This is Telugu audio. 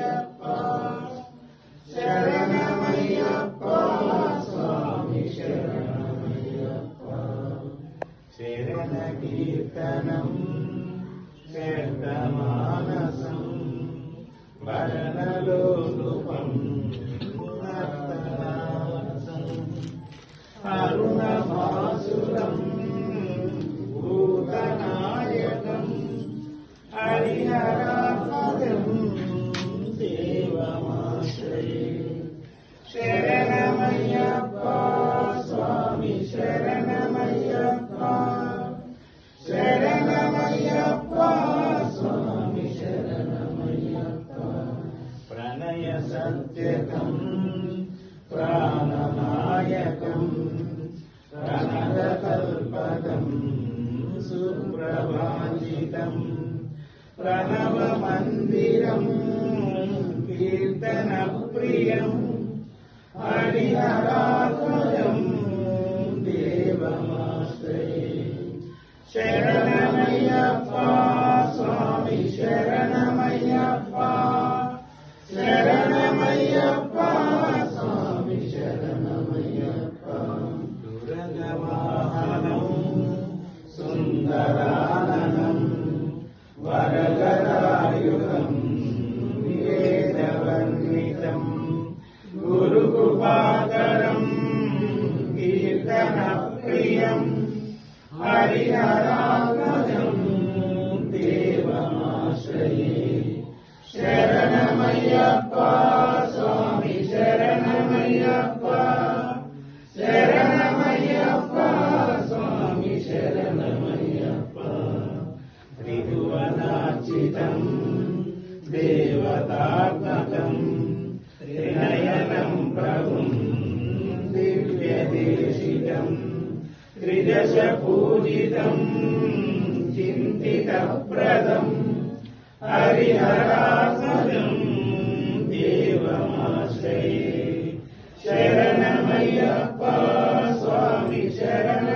శరణమయ్యప్ప శరణమయ్యప్ప స్వామి శరణమయ్యప్ప శరణ కీర్తనం శరణమానసం భరణలోలుపం నర్తనాసం అరుణమాసురం భూతనాయకం హరిహరాపదం దేవమాశ్రయే శరణమయ్యప్ప స్వామి శరణమయ్యప్ప శరణమయ్యప్ప స్వామి శరణమయ్యప్ప ప్రణయ సత్యకం ప్రాణనాయకం ప్రణవకల్పకం సుప్రభాజితం ప్రణవమందిరం కీర్తనప్రియం హరిహరాత్మజం దేవమాశ్రయే శరణమయ్యప్ప స్వామి శరణమయ్యప్ప శరణమయ్యప్ప స్వామి శరణమయ్యప్ప దురగవాహనం సుందరాననం వరగరాయుధం వేదవర్ణితం గురుకృపాకరం కీర్తనప్రియం హరిహరాత్మజం దేవమాశ్రయే శరణమయ్యప్ప స్వామి శరణమయ్యప్ప శరణమయ్యప్ప స్వామి శరణమయ్యప్ప త్రిభువనార్చితం దేవతాత్మకం త్రినయనం ప్రభుం దివ్యదేశికం త్రిదశ పూజితం చింతితప్రదం హరిహరాత్మజం దేవమాశ్రయే శరణమయ్యప్ప స్వామి శరణ